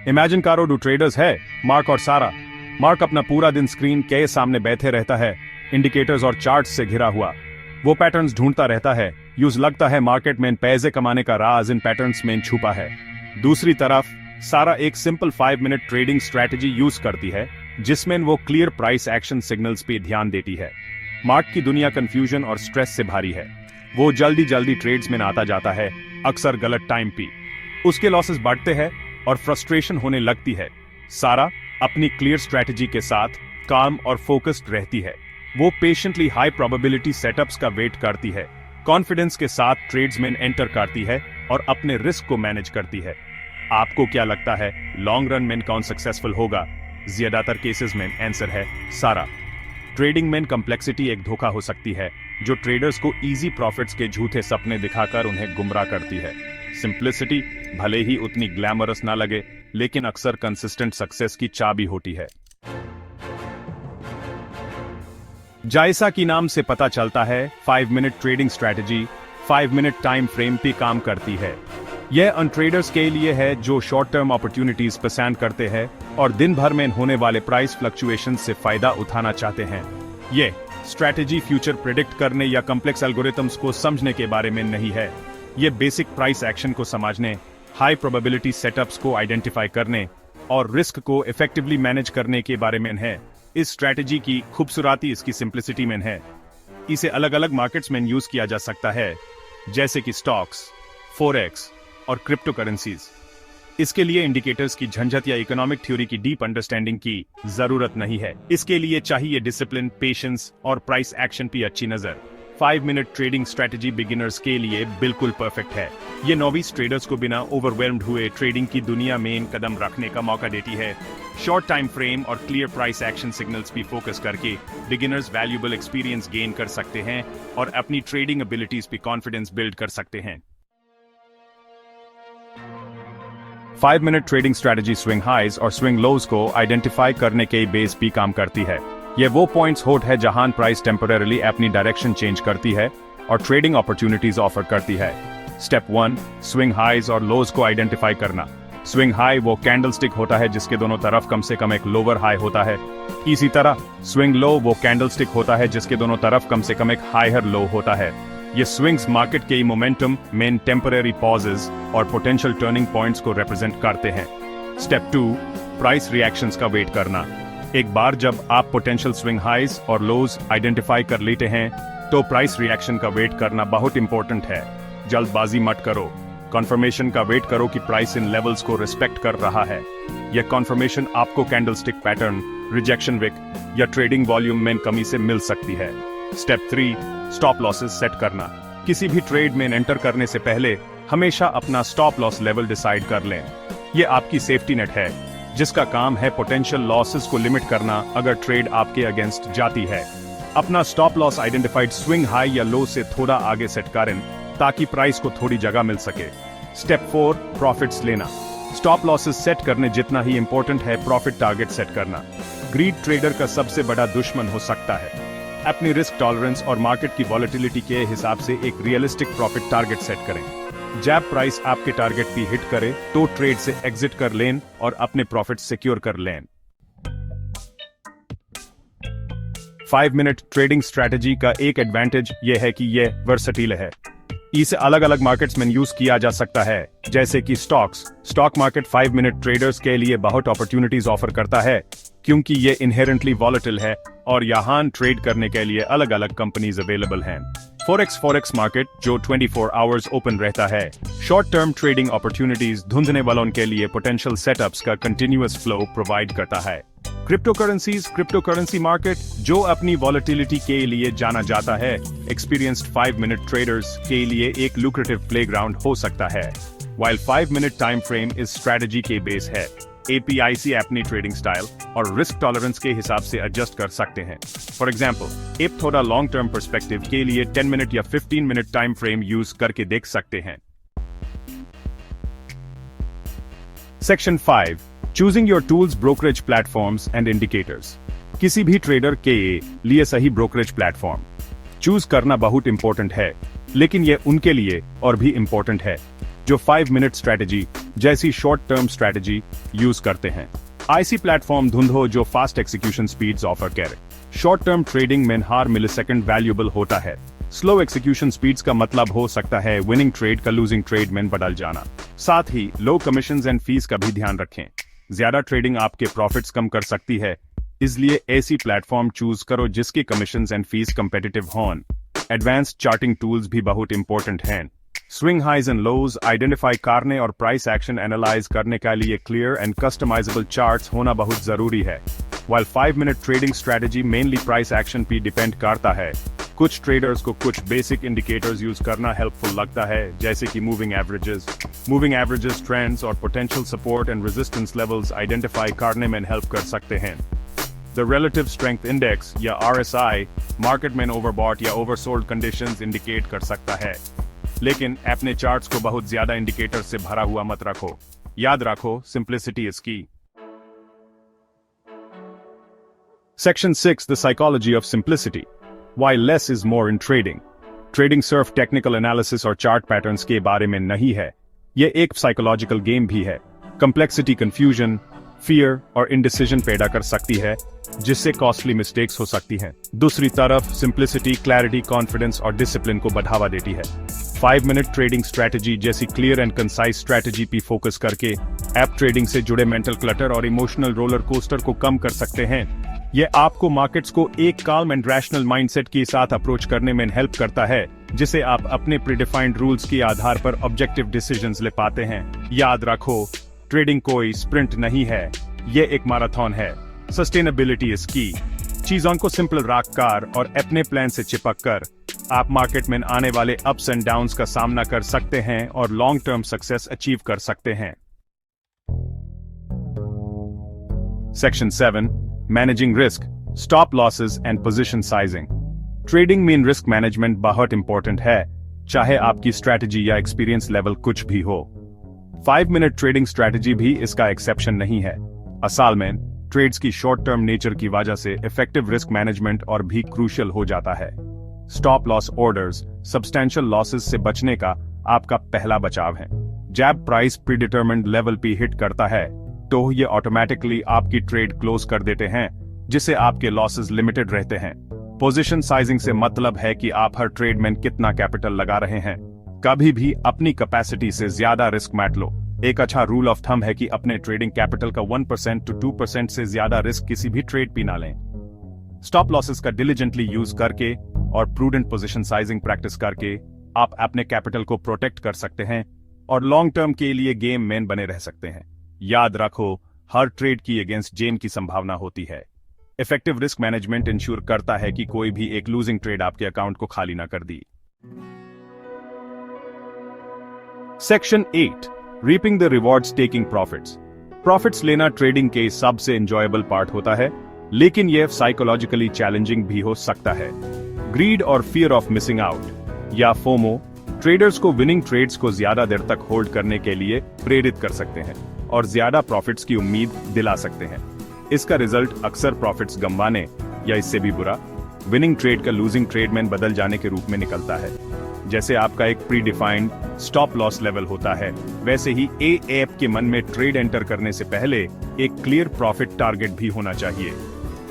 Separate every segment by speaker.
Speaker 1: Imagine करो दो traders है, मार्क और सारा। मार्क अपना पूरा दिन स्क्रीन के सामने बैठे रहता है, इंडिकेटर्स और चार्ट्स से घिरा हुआ। वो पैटर्न्स ढूंढता रहता है। यूज लगता है मार्केट में पैसे कमाने का राज इन पैटर्न्स में छुपा है। दूसरी तरफ सारा एक simple 5 minute trading strategy use करती है, जिसमें वो क्लियर प्राइस एक्शन सिग्नल्स पे ध्यान देती है। मार्क की दुनिया कंफ्यूजन और स्ट्रेस से भारी है। वो जल्दी जल्दी ट्रेड्स में आता जाता है, अक्सर गलत टाइम पे। उसके लॉसेस बढ़ते हैं और फ्रस्ट्रेशन होने लगती है। सारा अपनी क्लियर स्ट्रैटेजी के साथ काम और फोकस्ड रहती है। वो पेशेंटली हाई प्रोबेबिलिटी सेटअप्स का वेट करती है, कॉन्फिडेंस के साथ ट्रेड्स में एंटर करती है और अपने रिस्क को मैनेज करती है। आपको क्या लगता है लॉन्ग रन में कौन सक्सेसफुल होगा? ज्यादातर केसेस में आंसर है सारा। ट्रेडिंग में कॉम्प्लेक्सिटी एक धोखा हो सकती है, जो ट्रेडर्स को इजी प्रॉफिट्स के झूठे सपने दिखाकर उन्हें गुमराह करती है। सिंप्लिसिटी भले ही उतनी ग्लैमरस ना लगे, लेकिन अक्सर कंसिस्टेंट सक्सेस की चाबी होती है। जैसा कि नाम से पता चलता है, 5 minute trading strategy 5 minute time frame पे काम करती है। यह उन ट्रेडर्स के लिए है जो शॉर्ट टर्म अपॉर्चुनिटीज पसंद करते हैं और दिन भर में होने वाले प्राइस फ्लक्चुएशन से फायदा उठाना चाहते हैं। ये स्ट्रैटेजी फ्यूचर प्रिडिक्ट करने या कॉम्प्लेक्स एल्गोरिथम्स को समझने के बारे में नहीं है। ये बेसिक प्राइस एक्शन को समझने, हाई प्रोबेबिलिटी सेटअप्स को आइडेंटिफाई करने और रिस्क को इफेक्टिवली मैनेज करने के बारे में है। इस स्ट्रैटेजी की खूबसूरती इसकी सिंप्लिसिटी में है। इसे अलग अलग मार्केट्स में यूज किया जा सकता है, जैसे कि स्टॉक्स, फॉरेक्स और क्रिप्टो करेंसीज। इसके लिए इंडिकेटर्स की झंझट या इकोनॉमिक थ्योरी की डीप अंडरस्टैंडिंग की जरूरत नहीं है। इसके लिए चाहिए डिसिप्लिन, पेशेंस और प्राइस एक्शन की अच्छी नजर। 5 मिनट ट्रेडिंग स्ट्रैटेजी बिगिनर्स के लिए बिल्कुल परफेक्ट है। ये नोविस ट्रेडर्स को बिना ओवरवेल्म्ड हुए ट्रेडिंग की दुनिया में कदम रखने का मौका देती है। शॉर्ट टाइम फ्रेम और क्लियर प्राइस एक्शन सिग्नल्स पे फोकस करके बिगिनर्स वैल्यूएबल एक्सपीरियंस गेन कर सकते हैं और अपनी ट्रेडिंग एबिलिटीज पे कॉन्फिडेंस बिल्ड कर सकते हैं। 5 minute trading strategy swing highs और स्विंग लोज को आइडेंटिफाई करने के बेस पे काम करती है। ये वो पॉइंट्स होट है जहां प्राइस टेम्परेरली अपनी डायरेक्शन चेंज करती है और ट्रेडिंग अपॉर्चुनिटीज ऑफर करती है। स्टेप 1, स्विंग हाइज और लोज को आइडेंटिफाई करना। स्विंग हाई वो कैंडलस्टिक होता है जिसके दोनों तरफ कम से कम एक लोअर हाई होता है। इसी तरह स्विंग लो वो कैंडलस्टिक होता है जिसके दोनों तरफ कम से कम एक हायर लो होता है। ये स्विंग्स मार्केट के मोमेंटम, मेन टेम्परेरी पॉजेज और पोटेंशियल टर्निंग पॉइंट्स को रिप्रेजेंट करते हैं। स्टेप 2, प्राइस रिएक्शंस का वेट करना। एक बार जब आप पोटेंशियल स्विंग हाइज और लोज आइडेंटिफाई कर लेते हैं, तो प्राइस रिएक्शन का वेट करना बहुत इंपॉर्टेंट है। जल्दबाजी मत करो, कॉन्फर्मेशन का वेट करो कि प्राइस इन लेवल्स को रिस्पेक्ट कर रहा है। यह कॉन्फर्मेशन आपको कैंडलस्टिक पैटर्न, रिजेक्शन विक या ट्रेडिंग वॉल्यूम में कमी से मिल सकती है। स्टेप 3, स्टॉप लॉसेस सेट करना। किसी भी ट्रेड में एंटर करने से पहले हमेशा अपना स्टॉप लॉस लेवल डिसाइड कर लें। यह आपकी सेफ्टी नेट है, जिसका काम है पोटेंशियल लॉसेस को लिमिट करना अगर ट्रेड आपके अगेंस्ट जाती है। अपना stop loss identified swing high या लो से थोड़ा आगे सेट करें ताकि प्राइस को थोड़ी जगह मिल सके। स्टेप 4, प्रॉफिट्स लेना। स्टॉप लॉसेस सेट करने जितना ही इंपॉर्टेंट है प्रॉफिट टारगेट सेट करना। ग्रीड ट्रेडर का सबसे बड़ा दुश्मन हो सकता है। अपनी रिस्क टॉलरेंस और मार्केट की वॉलेटिलिटी के हिसाब से एक रियलिस्टिक प्रॉफिट टारगेट सेट करें। जब प्राइस आपके टारगेट पे हिट करे तो ट्रेड से एग्जिट कर लें और अपने प्रॉफिट सिक्योर कर लें। 5 मिनट ट्रेडिंग स्ट्रैटेजी का एक एडवांटेज यह है कि यह वर्सटील है। इसे अलग अलग मार्केट्स में यूज किया जा सकता है, जैसे कि स्टॉक मार्केट 5 मिनट ट्रेडर्स के लिए बहुत अपॉर्चुनिटीज ऑफर करता है, क्योंकि ये इनहेरेंटली वॉलेटिल है और यहाँ ट्रेड करने के लिए अलग अलग कंपनीज अवेलेबल हैं। फॉरेक्स मार्केट जो 24 आवर्स ओपन रहता है, शॉर्ट टर्म ट्रेडिंग अपॉर्चुनिटीज ढूंढने वालों के लिए पोटेंशियल सेटअप्स का कंटिन्यूअस फ्लो प्रोवाइड करता है। क्रिप्टो करेंसी मार्केट जो अपनी वॉलेटिलिटी के लिए जाना जाता है, एक्सपीरियंस्ड 5 मिनट ट्रेडर्स के लिए एक लुक्रेटिव प्लेग्राउंड हो सकता है। while 5 मिनट टाइम फ्रेम इस स्ट्रैटेजी के बेस है, APIC अपनी ट्रेडिंग स्टाइल और रिस्क टॉलरेंस के हिसाब से एडजस्ट कर सकते हैं। फॉर एग्जांपल, आप थोड़ा लॉन्ग टर्म पर्सपेक्टिव के लिए 10 मिनट या 15 मिनट टाइम फ्रेम यूज करके देख सकते हैं। Section 5, choosing your tools, brokerage platforms and indicators. किसी भी ट्रेडर के लिए सही ब्रोकरेज प्लेटफॉर्म चूज करना बहुत इंपॉर्टेंट है, लेकिन यह उनके लिए और भी इंपॉर्टेंट है जो 5 मिनट स्ट्रैटेजी जैसी शॉर्ट टर्म स्ट्रैटेजी यूज करते हैं। आईसी प्लेटफॉर्म ढूंढो जो फास्ट एक्सिक्यूशन स्पीड्स ऑफर करे। शॉर्ट टर्म ट्रेडिंग में हर मिलीसेकंड वैल्यूएबल होता है। स्लो एक्सिक्यूशन स्पीड्स का मतलब हो सकता है विनिंग ट्रेड का लूजिंग ट्रेड में बदल जाना। साथ ही लो कमीशंस एंड फीस का भी ध्यान रखें। ज्यादा ट्रेडिंग आपके प्रॉफिट्स कम कर सकती है, इसलिए ऐसी प्लेटफॉर्म चूज करो जिसकी कमीशंस एंड फीस कंपेटिटिव हों। एडवांस्ड चार्टिंग टूल्स भी बहुत इंपॉर्टेंट हैं। Swing highs and lows identify करने और प्राइस एक्शन एनालाइज करने के लिए क्लियर एंड कस्टमाइजेबल चार्ट्स होना बहुत जरूरी है। While 5-minute trading strategy mainly price action पे डिपेंड करता है, कुछ ट्रेडर्स को कुछ बेसिक इंडिकेटर्स यूज करना हेल्पफुल लगता है, जैसे कि मूविंग एवरेजेस ट्रेंड्स और potential support and resistance levels identify करने में हेल्प कर सकते हैं। द रिलेटिव स्ट्रेंथ इंडेक्स या RSI मार्केट में ओवरबॉट या ओवरसोल्ड कंडीशंस इंडिकेट कर सकता है, लेकिन अपने चार्ट्स को बहुत ज्यादा इंडिकेटर से भरा हुआ मत रखो। याद रखो, सिंप्लिसिटी इज की। Section 6, The Psychology of Simplicity. Why less is more in trading. Trading सिर्फ टेक्निकल एनालिसिस और चार्ट पैटर्न्स के बारे में नहीं है, यह एक साइकोलॉजिकल गेम भी है। कंप्लेक्सिटी कंफ्यूजन, फियर और इंडिसीजन पैदा कर सकती है, जिससे कॉस्टली मिस्टेक्स हो सकती हैं। दूसरी तरफ सिंप्लिसिटी क्लैरिटी, कॉन्फिडेंस और डिसिप्लिन को बढ़ावा देती है। 5-minute ट्रेडिंग स्ट्रैटेजी जैसी क्लियर एंड कंसाइज स्ट्रैटेजी पे फोकस करके ऐप ट्रेडिंग से जुड़े मेंटल क्लटर और इमोशनल रोलर कोस्टर को कम कर सकते हैं। यह आपको मार्केट्स को एक काल्म एंड रैशनल माइंडसेट के साथ अप्रोच करने में हेल्प करता है, जिसे आप अपने प्रीडिफाइंड रूल्स के आधार पर ऑब्जेक्टिव डिसीजंस ले पाते हैं। याद रखो, ट्रेडिंग कोई स्प्रिंट नहीं है, यह एक मैराथन है। सस्टेनेबिलिटी इज की। चीजों को सिंपल रखकर और अपने प्लान से चिपक कर आप मार्केट में आने वाले अप्स एंड डाउन्स का सामना कर सकते हैं और लॉन्ग टर्म सक्सेस अचीव कर सकते हैं। Section 7, Managing Risk, Stop Losses and Position Sizing. Trading में रिस्क मैनेजमेंट बहुत इंपॉर्टेंट है, चाहे आपकी स्ट्रैटेजी या एक्सपीरियंस लेवल कुछ भी हो। 5-minute ट्रेडिंग स्ट्रैटेजी भी इसका एक्सेप्शन नहीं है। असल में ट्रेड्स की शॉर्ट टर्म नेचर की वजह से इफेक्टिव रिस्क मैनेजमेंट और भी क्रूशियल हो जाता है। Stop loss orders substantial losses से बचने का आपका पहला बचाव है। जब प्राइस प्रीडिटरमिन्ड लेवल पे हिट करता है, तो ये ऑटोमेटिकली आपकी ट्रेड क्लोज कर देते हैं, जिससे आपके लॉसेस लिमिटेड रहते हैं। पोजीशन साइजिंग से मतलब है कि आप हर ट्रेड में कितना कैपिटल लगा रहे हैं। कभी भी अपनी कैपेसिटी से ज्यादा रिस्क मत लो। एक अच्छा रूल ऑफ थंब है कि अपने ट्रेडिंग कैपिटल का 1% to 2% से ज्यादा रिस्क किसी भी ट्रेड पे ना लें। स्टॉप लॉसेस का डिलिजेंटली यूज करके और प्रूडेंट पोजीशन साइजिंग प्रैक्टिस करके आप अपने कैपिटल को प्रोटेक्ट कर सकते हैं और लॉन्ग टर्म के लिए गेम में बने रह सकते हैं। याद रखो, हर ट्रेड की अगेंस्ट गेन की संभावना होती है। इफेक्टिव रिस्क मैनेजमेंट इंश्योर करता है कि कोई भी एक लूजिंग ट्रेड आपके अकाउंट को खाली ना कर दी। Section 8, reaping the rewards taking profits. Profits लेना ट्रेडिंग के सबसे एंजॉयबल पार्ट होता है, लेकिन यह साइकोलॉजिकली चैलेंजिंग भी हो सकता है। ग्रीड और फियर ऑफ मिसिंग आउट या फोमो ट्रेडर्स को विनिंग ट्रेड्स को ज्यादा देर तक होल्ड करने के लिए प्रेरित कर सकते हैं और ज्यादा प्रॉफिट्स की उम्मीद दिला सकते हैं। इसका रिजल्ट अक्सर प्रॉफिट्स गंवाने या इससे भी बुरा विनिंग ट्रेड का लूजिंग ट्रेड में बदल जाने के रूप में निकलता है। जैसे आपका एक pre defined stop loss level होता है, वैसे ही ऐप के मन में ट्रेड एंटर करने से पहले एक क्लियर प्रॉफिट टारगेट भी होना चाहिए।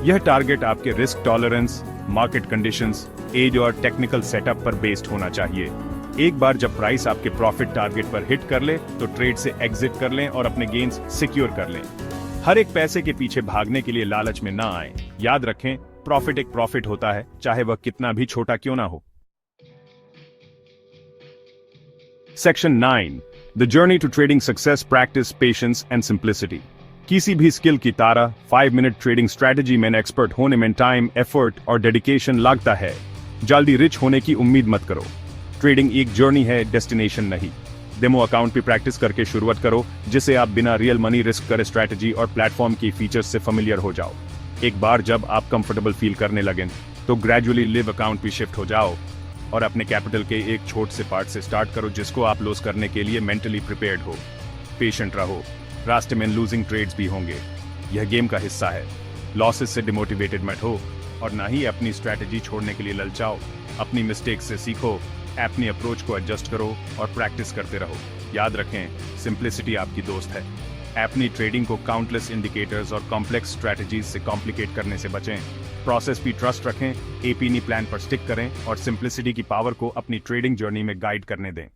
Speaker 1: यह टारगेट आपके risk tolerance, market conditions, edge और टेक्निकल सेटअप पर बेस्ड होना चाहिए। एक बार जब प्राइस आपके प्रॉफिट टारगेट पर हिट कर ले, तो ट्रेड से एग्जिट कर लें और अपने गेन्स सिक्योर कर लें। हर एक पैसे के पीछे भागने के लिए लालच में ना आए। याद रखें, प्रॉफिट एक प्रॉफिट होता है, चाहे वह कितना भी छोटा क्यों ना हो। Section 9, the journey to trading success, practice, patience and simplicity. किसी भी स्किल की तरह 5-minute ट्रेडिंग स्ट्रैटेजी में एक्सपर्ट होने में टाइम, एफर्ट और डेडिकेशन लगता है। जल्दी रिच होने की उम्मीद मत करो। ट्रेडिंग एक जर्नी है, डेस्टिनेशन नहीं। डेमो अकाउंट पे प्रैक्टिस करके शुरुआत करो, जिससे आप बिना रियल मनी रिस्क करे स्ट्रैटेजी और प्लेटफॉर्म की फीचर्स से फेमिलियर हो जाओ। एक बार जब आप कंफर्टेबल फील करने लगें, तो ग्रेजुअली लिव अकाउंट पे शिफ्ट हो जाओ और अपने कैपिटल के एक छोटे से पार्ट से स्टार्ट करो, जिसको आप लॉस करने के लिए मेंटली प्रिपेयर्ड हो। पेशेंट रहो, रास्ते में लूजिंग ट्रेड्स भी होंगे, यह गेम का हिस्सा है। लॉसेस से डिमोटिवेटेड मत हो और ना ही अपनी स्ट्रैटेजी छोड़ने के लिए ललचाओ। अपनी मिस्टेक्स से सीखो, अपनी अप्रोच को एडजस्ट करो और प्रैक्टिस करते रहो। याद रखें, सिंप्लिसिटी आपकी दोस्त है। अपनी ट्रेडिंग को काउंटलेस इंडिकेटर्स और कॉम्प्लेक्स स्ट्रैटेजीज से कॉम्प्लिकेट करने से बचें। प्रोसेस पे ट्रस्ट रखें, एपीनी प्लान पर स्टिक करें और सिंप्लिसिटी की पावर को अपनी ट्रेडिंग जर्नी में गाइड करने दें।